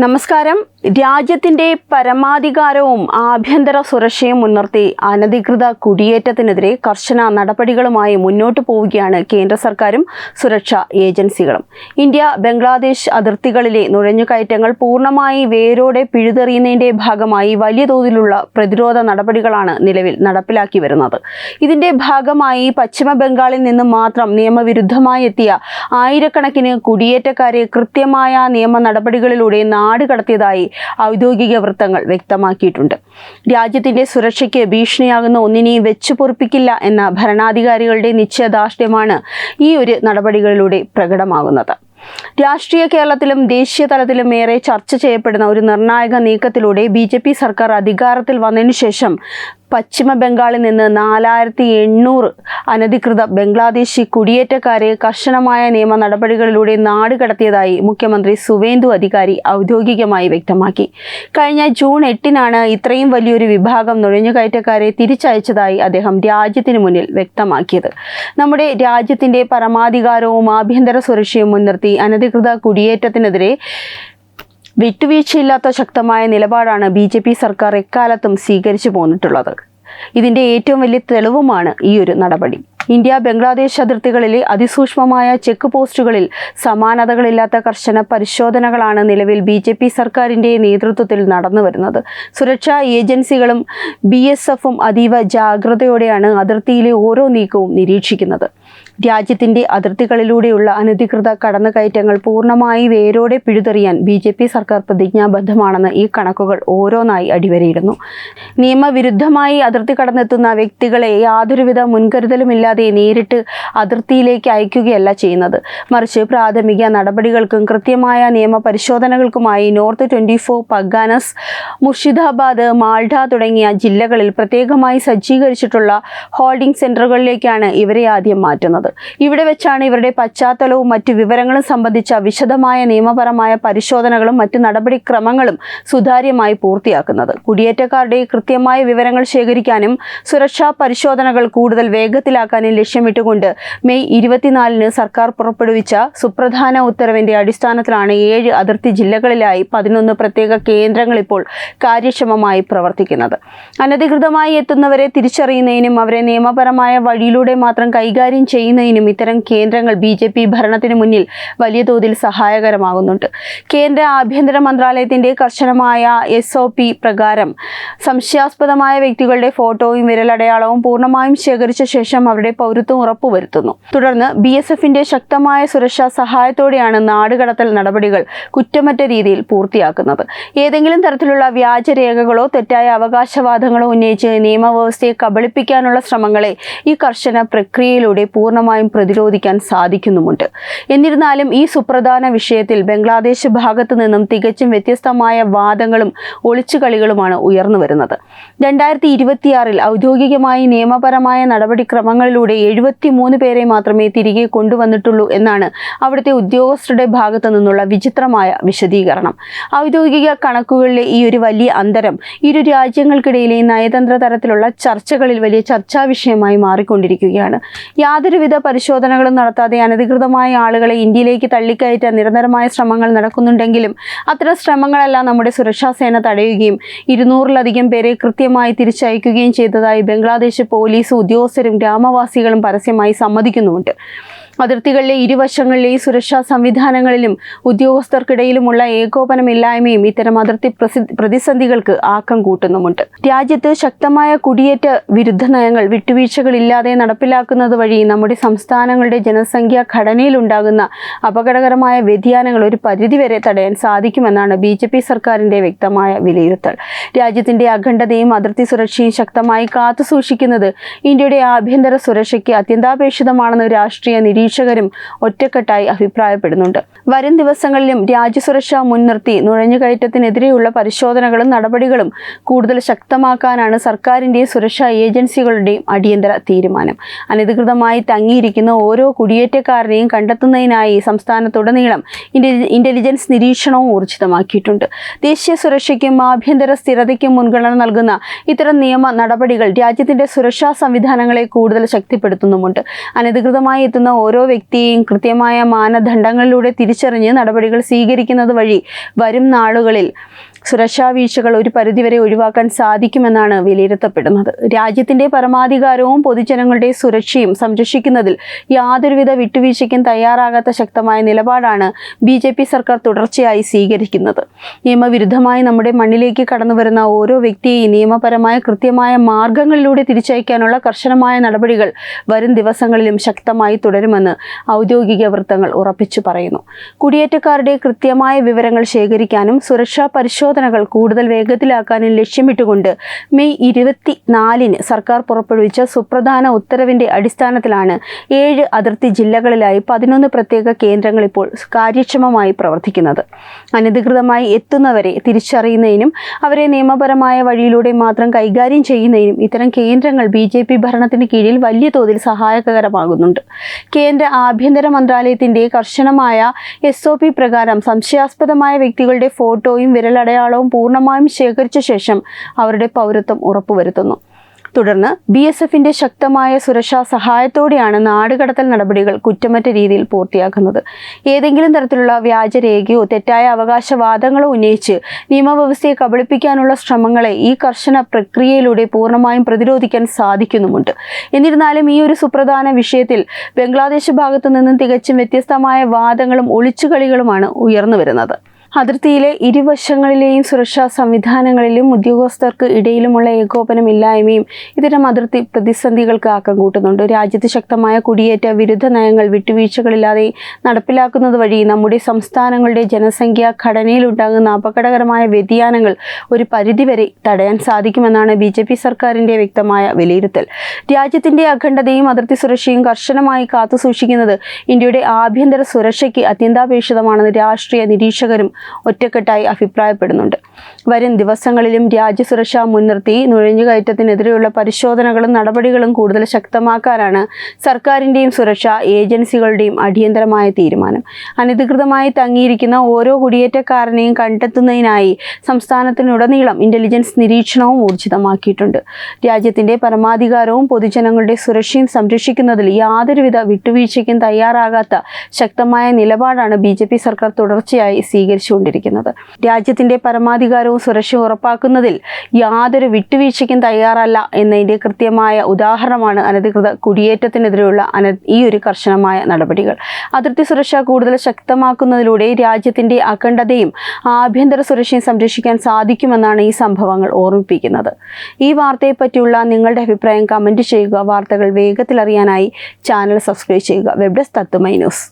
നമസ്കാരം. രാജ്യത്തിന്റെ പരമാധികാരവും ആഭ്യന്തര സുരക്ഷയും മുൻനിർത്തി അനധികൃത കുടിയേറ്റത്തിനെതിരെ കർശന നടപടികളുമായി മുന്നോട്ടു പോവുകയാണ് കേന്ദ്ര സർക്കാരും സുരക്ഷാ ഏജൻസികളും. ഇന്ത്യ ബംഗ്ലാദേശ് അതിർത്തികളിലെ നുഴഞ്ഞുകയറ്റങ്ങൾ പൂർണ്ണമായി വേരോടെ പിഴുതെറിയുന്നതിന്റെ ഭാഗമായി വലിയ തോതിലുള്ള പ്രതിരോധ നടപടികളാണ് നിലവിൽ നടപ്പിലാക്കി വരുന്നത്. ഇതിന്റെ ഭാഗമായി പശ്ചിമ ബംഗാളിൽ നിന്ന് മാത്രം നിയമവിരുദ്ധമായി എത്തിയ ആയിരക്കണക്കിന് കുടിയേറ്റക്കാരെ കൃത്യമായ നിയമ നടപടികളിലൂടെ നാട് കടത്തിയതായി ഔദ്യോഗിക വൃത്തങ്ങൾ വ്യക്തമാക്കിയിട്ടുണ്ട്. രാജ്യത്തിന്റെ സുരക്ഷയ്ക്ക് ഭീഷണിയാകുന്ന ഒന്നിനെയും വെച്ചു പൊറുപ്പിക്കില്ല എന്ന ഭരണാധികാരികളുടെ നിശ്ചയദാർഢ്യമാണ് ഈ ഒരു നടപടികളിലൂടെ പ്രകടമാകുന്നത്. രാഷ്ട്രീയ കേരളത്തിലും ദേശീയ തലത്തിലും ഏറെ ചർച്ച ചെയ്യപ്പെടുന്ന ഒരു നിർണായക നീക്കത്തിലൂടെ BJP സർക്കാർ അധികാരത്തിൽ വന്നതിനു ശേഷം പശ്ചിമ ബംഗാളിൽ നിന്ന് 4800 അനധികൃത ബംഗ്ലാദേശി കുടിയേറ്റക്കാരെ കർശനമായ നിയമ നടപടികളിലൂടെ നാട് കടത്തിയതായി മുഖ്യമന്ത്രി സുവേന്ദു അധികാരി ഔദ്യോഗികമായി വ്യക്തമാക്കി. കഴിഞ്ഞ ജൂൺ 8-നാണ് ഇത്രയും വലിയൊരു വിഭാഗം നുഴഞ്ഞുകയറ്റക്കാരെ തിരിച്ചയച്ചതായി അദ്ദേഹം രാജ്യത്തിന് മുന്നിൽ വ്യക്തമാക്കിയത്. നമ്മുടെ രാജ്യത്തിന്റെ പരമാധികാരവും ആഭ്യന്തര സുരക്ഷയും മുൻനിർത്തി അനധികൃത കുടിയേറ്റത്തിനെതിരെ വിട്ടുവീഴ്ചയില്ലാത്ത ശക്തമായ നിലപാടാണ് BJP സർക്കാർ എക്കാലത്തും സ്വീകരിച്ചു പോന്നിട്ടുള്ളത്. ഇതിന്റെ ഏറ്റവും വലിയ തെളിവുമാണ് ഈ ഒരു നടപടി. ഇന്ത്യ ബംഗ്ലാദേശ് അതിർത്തികളിലെ അതിസൂക്ഷ്മമായ ചെക്ക് പോസ്റ്റുകളിൽ സമാനതകളില്ലാത്ത കർശന പരിശോധനകളാണ് നിലവിൽ BJP സർക്കാരിന്റെ നേതൃത്വത്തിൽ നടന്നു വരുന്നത്. സുരക്ഷാ ഏജൻസികളും BSFും അതീവ ജാഗ്രതയോടെയാണ് അതിർത്തിയിലെ ഓരോ നീക്കവും നിരീക്ഷിക്കുന്നത്. രാജ്യത്തിന്റെ അതിർത്തികളിലൂടെയുള്ള അനധികൃത കടന്നുകയറ്റങ്ങൾ പൂർണ്ണമായി വേരോടെ പിഴുതെറിയാൻ BJP സർക്കാർ പ്രതിജ്ഞാബദ്ധമാണെന്ന് ഈ കണക്കുകൾ ഓരോന്നായി അടിവരയിടുന്നു. നിയമവിരുദ്ധമായി അതിർത്തി കടന്നെത്തുന്ന വ്യക്തികളെ യാതൊരുവിധ മുൻകരുതലുമില്ലാതെ നേരിട്ട് അതിർത്തിയിലേക്ക് അയക്കുകയല്ല ചെയ്യുന്നത്. മറിച്ച് പ്രാഥമിക നടപടികൾക്കും കൃത്യമായ നിയമ പരിശോധനകൾക്കുമായി നോർത്ത് 24 പർഗാനസ്, മുർഷിദാബാദ്, മാൾഡ തുടങ്ങിയ ജില്ലകളിൽ പ്രത്യേകമായി സജ്ജീകരിച്ചിട്ടുള്ള ഹോൾഡിംഗ് സെന്ററുകളിലേക്കാണ് ഇവരെ ആദ്യം മാറ്റുന്നത്. ഇവിടെ വെച്ചാണ് ഇവരുടെ പശ്ചാത്തലവും മറ്റു വിവരങ്ങളും സംബന്ധിച്ച വിശദമായ നിയമപരമായ പരിശോധനകളും മറ്റു നടപടിക്രമങ്ങളും സുതാര്യമായി പൂർത്തിയാക്കുന്നത്. കുടിയേറ്റക്കാരുടെ കൃത്യമായ വിവരങ്ങൾ ശേഖരിക്കാനും സുരക്ഷാ പരിശോധനകൾ കൂടുതൽ വേഗത്തിലാക്കാനും ലക്ഷ്യമിട്ടുകൊണ്ട് മെയ് 24-ന് സർക്കാർ പുറപ്പെടുവിച്ച സുപ്രധാന ഉത്തരവിന്റെ അടിസ്ഥാനത്തിലാണ് 7 അതിർത്തി ജില്ലകളിലായി 11 പ്രത്യേക കേന്ദ്രങ്ങൾ ഇപ്പോൾ കാര്യക്ഷമമായി പ്രവർത്തിക്കുന്നത്. അനധികൃതമായി എത്തുന്നവരെ തിരിച്ചറിയുന്നതിനും അവരെ നിയമപരമായ വഴിയിലൂടെ മാത്രം കൈകാര്യം ചെയ്യുന്നതിനും ഇത്തരം കേന്ദ്രങ്ങൾ BJP ഭരണത്തിന് മുന്നിൽ വലിയ തോതിൽ സഹായകരമാകുന്നുണ്ട്. കേന്ദ്ര ആഭ്യന്തര മന്ത്രാലയത്തിന്റെ കർശനമായ SOP പ്രകാരം സംശയാസ്പദമായ വ്യക്തികളുടെ ഫോട്ടോയും വിരലടയാളവും പൂർണ്ണമായും ശേഖരിച്ച ശേഷം അവരുടെ പൗരത്വം ഉറപ്പുവരുത്തുന്നു. തുടർന്ന് BSFന്റെ ശക്തമായ സുരക്ഷാ സഹായത്തോടെയാണ് നാടുകടത്തൽ നടപടികൾ കുറ്റമറ്റ രീതിയിൽ പൂർത്തിയാക്കുന്നത്. ഏതെങ്കിലും തരത്തിലുള്ള വ്യാജരേഖകളോ തെറ്റായ അവകാശവാദങ്ങളോ ഉന്നയിച്ച് നിയമവ്യവസ്ഥയെ കബളിപ്പിക്കാനുള്ള ശ്രമങ്ങളെ ഈ കർശന പ്രക്രിയയിലൂടെ പൂർണ്ണമായും പ്രതിരോധിക്കാൻ സാധിക്കുന്നുമുണ്ട്. എന്നിരുന്നാലും ഈ സുപ്രധാന വിഷയത്തിൽ ബംഗ്ലാദേശ് ഭാഗത്തു നിന്നും തികച്ചും വ്യത്യസ്തമായ വാദങ്ങളും ഒളിച്ചുകളികളുമാണ് ഉയർന്നു വരുന്നത്. 2026-ൽ ഔദ്യോഗികമായി നിയമപരമായ നടപടിക്രമങ്ങളിലൂടെ 73 പേരെ മാത്രമേ തിരികെ കൊണ്ടുവന്നിട്ടുള്ളൂ എന്നാണ് അവിടുത്തെ ഉദ്യോഗസ്ഥരുടെ ഭാഗത്തു നിന്നുള്ള വിചിത്രമായ വിശദീകരണം. ഔദ്യോഗിക കണക്കുകളിലെ ഈ ഒരു വലിയ അന്തരം ഇരു രാജ്യങ്ങൾക്കിടയിലെ നയതന്ത്ര തരത്തിലുള്ള ചർച്ചകളിൽ വലിയ ചർച്ചാ വിഷയമായി മാറിക്കൊണ്ടിരിക്കുകയാണ്. യാതൊരുവിധ പരിശോധനകളും നടത്താതെ അനധികൃതമായ ആളുകളെ ഇന്ത്യയിലേക്ക് തള്ളിക്കയറ്റാൻ നിരന്തരമായ ശ്രമങ്ങൾ നടക്കുന്നുണ്ടെങ്കിലും അത്തരം ശ്രമങ്ങളെല്ലാം നമ്മുടെ സുരക്ഷാ സേന തടയുകയും 200-ലധികം പേരെ കൃത്യമായി തിരിച്ചയക്കുകയും ചെയ്തതായി ബംഗ്ലാദേശ് പോലീസ് ഉദ്യോഗസ്ഥരും ഗ്രാമവാസികളും പരസ്യമായി സമ്മതിക്കുന്നുമുണ്ട്. അതിർത്തികളിലെ ഇരുവശങ്ങളിലെയും സുരക്ഷാ സംവിധാനങ്ങളിലും ഉദ്യോഗസ്ഥർക്കിടയിലുമുള്ള ഏകോപനമില്ലായ്മയും ഇത്തരം അതിർത്തി പ്രതിസന്ധികൾക്ക് ആക്കം കൂട്ടുന്നുമുണ്ട്. രാജ്യത്ത് ശക്തമായ കുടിയേറ്റ വിരുദ്ധ നയങ്ങൾ വിട്ടുവീഴ്ചകളില്ലാതെ നടപ്പിലാക്കുന്നത് വഴി നമ്മുടെ സംസ്ഥാനങ്ങളുടെ ജനസംഖ്യാ ഘടനയിലുണ്ടാകുന്ന അപകടകരമായ വ്യതിയാനങ്ങൾ ഒരു പരിധിവരെ തടയാൻ സാധിക്കുമെന്നാണ് BJP സർക്കാരിന്റെ വ്യക്തമായ വിലയിരുത്തൽ. രാജ്യത്തിന്റെ അഖണ്ഡതയും അതിർത്തി സുരക്ഷയും ശക്തമായി കാത്തുസൂക്ഷിക്കുന്നത് ഇന്ത്യയുടെ ആഭ്യന്തര സുരക്ഷയ്ക്ക് അത്യന്താപേക്ഷിതമാണെന്ന് രാഷ്ട്രീയ നിരീക്ഷകരും ഒറ്റക്കെട്ടായി അഭിപ്രായപ്പെടുന്നുണ്ട്. വരും ദിവസങ്ങളിലും രാജ്യസുരക്ഷ മുൻനിർത്തി നുഴഞ്ഞുകയറ്റത്തിനെതിരെയുള്ള പരിശോധനകളും നടപടികളും കൂടുതൽ ശക്തമാക്കാനാണ് സർക്കാരിന്റെയും സുരക്ഷാ ഏജൻസികളുടെയും അടിയന്തര തീരുമാനം. അനധികൃതമായി തങ്ങിയിരിക്കുന്ന ഓരോ കുടിയേറ്റക്കാരനെയും കണ്ടെത്തുന്നതിനായി സംസ്ഥാനത്തുടനീളം ഇന്റലിജൻസ് നിരീക്ഷണവും ഊർജിതമാക്കിയിട്ടുണ്ട്. ദേശീയ സുരക്ഷയ്ക്കും ആഭ്യന്തര സ്ഥിരതയ്ക്കും മുൻഗണന നൽകുന്ന ഇത്തരം നിയമ നടപടികൾ രാജ്യത്തിന്റെ സുരക്ഷാ സംവിധാനങ്ങളെ കൂടുതൽ ശക്തിപ്പെടുത്തുന്നുമുണ്ട്. അനധികൃതമായി എത്തുന്ന ഓരോ വ്യക്തിയെയും കൃത്യമായ മാനദണ്ഡങ്ങളിലൂടെ തിരിച്ചറിഞ്ഞ് നടപടികൾ സ്വീകരിക്കുന്നത് വഴി വരും നാളുകളിൽ സുരക്ഷാ വീഴ്ചകൾ ഒരു പരിധിവരെ ഒഴിവാക്കാൻ സാധിക്കുമെന്നാണ് വിലയിരുത്തപ്പെടുന്നത്. രാജ്യത്തിന്റെ പരമാധികാരവും പൊതുജനങ്ങളുടെ സുരക്ഷയും സംരക്ഷിക്കുന്നതിൽ യാതൊരുവിധ വിട്ടുവീഴ്ചയ്ക്കും തയ്യാറാകാത്ത ശക്തമായ നിലപാടാണ് BJP സർക്കാർ തുടർച്ചയായി സ്വീകരിക്കുന്നത്. നിയമവിരുദ്ധമായി നമ്മുടെ മണ്ണിലേക്ക് കടന്നുവരുന്ന ഓരോ വ്യക്തിയെയും നിയമപരമായ കൃത്യമായ മാർഗങ്ങളിലൂടെ തിരിച്ചയക്കാനുള്ള കർശനമായ നടപടികൾ വരും ദിവസങ്ങളിലും ശക്തമായി തുടരുമെന്ന് ഔദ്യോഗിക വൃത്തങ്ങൾ ഉറപ്പിച്ചു പറയുന്നു. കുടിയേറ്റക്കാരുടെ കൃത്യമായ വിവരങ്ങൾ ശേഖരിക്കാനും സുരക്ഷാ പരിശോധനകൾ കൂടുതൽ വേഗത്തിലാക്കാനും ലക്ഷ്യമിട്ടുകൊണ്ട് മെയ് 24-ന് സർക്കാർ പുറപ്പെടുവിച്ച സുപ്രധാന ഉത്തരവിന്റെ അടിസ്ഥാനത്തിലാണ് 7 അതിർത്തി ജില്ലകളിലായി 11 പ്രത്യേക കേന്ദ്രങ്ങൾ ഇപ്പോൾ കാര്യക്ഷമമായി പ്രവർത്തിക്കുന്നത്. അനധികൃതമായി എത്തുന്നവരെ തിരിച്ചറിയുന്നതിനും അവരെ നിയമപരമായ വഴിയിലൂടെ മാത്രം കൈകാര്യം ചെയ്യുന്നതിനും ഇത്തരം കേന്ദ്രങ്ങൾ BJP ഭരണത്തിന് കീഴിൽ വലിയ തോതിൽ സഹായകരമാകുന്നുണ്ട്. കേന്ദ്ര ആഭ്യന്തര മന്ത്രാലയത്തിന്റെ കർശനമായ SOP പ്രകാരം സംശയാസ്പദമായ വ്യക്തികളുടെ ഫോട്ടോയും വിരലടയാളവും പൂർണ്ണമായും ശേഖരിച്ച ശേഷം അവരുടെ പൗരത്വം ഉറപ്പുവരുത്തുന്നു. തുടർന്ന് BSFന്റെ ശക്തമായ സുരക്ഷാ സഹായത്തോടെയാണ് നാടുകടത്തൽ നടപടികൾ കുറ്റമറ്റ രീതിയിൽ പൂർത്തിയാക്കുന്നത്. ഏതെങ്കിലും തരത്തിലുള്ള വ്യാജരേഖയോ തെറ്റായ അവകാശവാദങ്ങളോ ഉന്നയിച്ച് നിയമവ്യവസ്ഥയെ കബളിപ്പിക്കാനുള്ള ശ്രമങ്ങളെ ഈ കർശന പ്രക്രിയയിലൂടെ പൂർണ്ണമായും പ്രതിരോധിക്കാൻ സാധിക്കുന്നുമുണ്ട്. എന്നിരുന്നാലും ഈ ഒരു സുപ്രധാന വിഷയത്തിൽ ബംഗ്ലാദേശ് ഭാഗത്തു നിന്നും തികച്ചും വ്യത്യസ്തമായ വാദങ്ങളും ഒളിച്ചുകളികളുമാണ് ഉയർന്നു വരുന്നത്. അതിർത്തിയിലെ ഇരുവശങ്ങളിലെയും സുരക്ഷാ സംവിധാനങ്ങളിലും ഉദ്യോഗസ്ഥർക്ക് ഇടയിലുമുള്ള ഏകോപനമില്ലായ്മയും ഇത്തരം അതിർത്തി പ്രതിസന്ധികൾക്ക് ആക്കം കൂട്ടുന്നുണ്ട്. രാജ്യത്ത് ശക്തമായ കുടിയേറ്റ വിരുദ്ധ നയങ്ങൾ വിട്ടുവീഴ്ചകളില്ലാതെ നടപ്പിലാക്കുന്നത് വഴി നമ്മുടെ സംസ്ഥാനങ്ങളുടെ ജനസംഖ്യാ ഘടനയിലുണ്ടാകുന്ന അപകടകരമായ വ്യതിയാനങ്ങൾ ഒരു പരിധിവരെ തടയാൻ സാധിക്കുമെന്നാണ് BJP സർക്കാരിൻ്റെ വ്യക്തമായ വിലയിരുത്തൽ. രാജ്യത്തിൻ്റെ അഖണ്ഡതയും അതിർത്തി സുരക്ഷയും കർശനമായി കാത്തുസൂക്ഷിക്കുന്നത് ഇന്ത്യയുടെ ആഭ്യന്തര സുരക്ഷയ്ക്ക് അത്യന്താപേക്ഷിതമാണെന്ന് രാഷ്ട്രീയ നിരീക്ഷകരും ഒറ്റക്കെട്ടായി അഭിപ്രായപ്പെടുന്നുണ്ട്. വരും ദിവസങ്ങളിലും രാജ്യസുരക്ഷ മുൻനിർത്തി നുഴഞ്ഞുകയറ്റത്തിനെതിരെയുള്ള പരിശോധനകളും നടപടികളും കൂടുതൽ ശക്തമാക്കാനാണ് സർക്കാരിൻ്റെയും സുരക്ഷാ ഏജൻസികളുടെയും അടിയന്തരമായ തീരുമാനം. അനധികൃതമായി തങ്ങിയിരിക്കുന്ന ഓരോ കുടിയേറ്റക്കാരനെയും കണ്ടെത്തുന്നതിനായി സംസ്ഥാനത്തിനുടനീളം ഇന്റലിജൻസ് നിരീക്ഷണവും ഊർജിതമാക്കിയിട്ടുണ്ട്. രാജ്യത്തിന്റെ പരമാധികാരവും പൊതുജനങ്ങളുടെ സുരക്ഷയും സംരക്ഷിക്കുന്നതിൽ യാതൊരുവിധ വിട്ടുവീഴ്ചയ്ക്കും തയ്യാറാകാത്ത ശക്തമായ നിലപാടാണ് BJP സർക്കാർ തുടർച്ചയായി സ്വീകരിച്ചുകൊണ്ടിരിക്കുന്നത്. രാജ്യത്തിന്റെ പരമാധികാരവും സുരക്ഷയും ഉറപ്പാക്കുന്നതിൽ യാതൊരു വിട്ടുവീഴ്ചയ്ക്കും തയ്യാറല്ല എന്നതിന്റെ കൃത്യമായ ഉദാഹരണമാണ് അനധികൃത കുടിയേറ്റത്തിനെതിരെയുള്ള ഈ ഒരു കർശനമായ നടപടികൾ. അതിർത്തി സുരക്ഷ കൂടുതൽ ശക്തമാക്കുന്നതിലൂടെ രാജ്യത്തിന്റെ അഖണ്ഡതയും ആഭ്യന്തര സുരക്ഷയും സംരക്ഷിക്കാൻ സാധിക്കുമെന്നാണ് ഈ സംഭവങ്ങൾ ഓർമ്മിപ്പിക്കുന്നത്. ഈ വാർത്തയെ പറ്റിയുള്ള നിങ്ങളുടെ അഭിപ്രായം കമന്റ് ചെയ്യുക. വാർത്തകൾ വേഗത്തിൽ അറിയാനായി ചാനൽ സബ്സ്ക്രൈബ് ചെയ്യുക. വെബ് ഡെസ്ക് തത്തുമൈ ന്യൂസ്.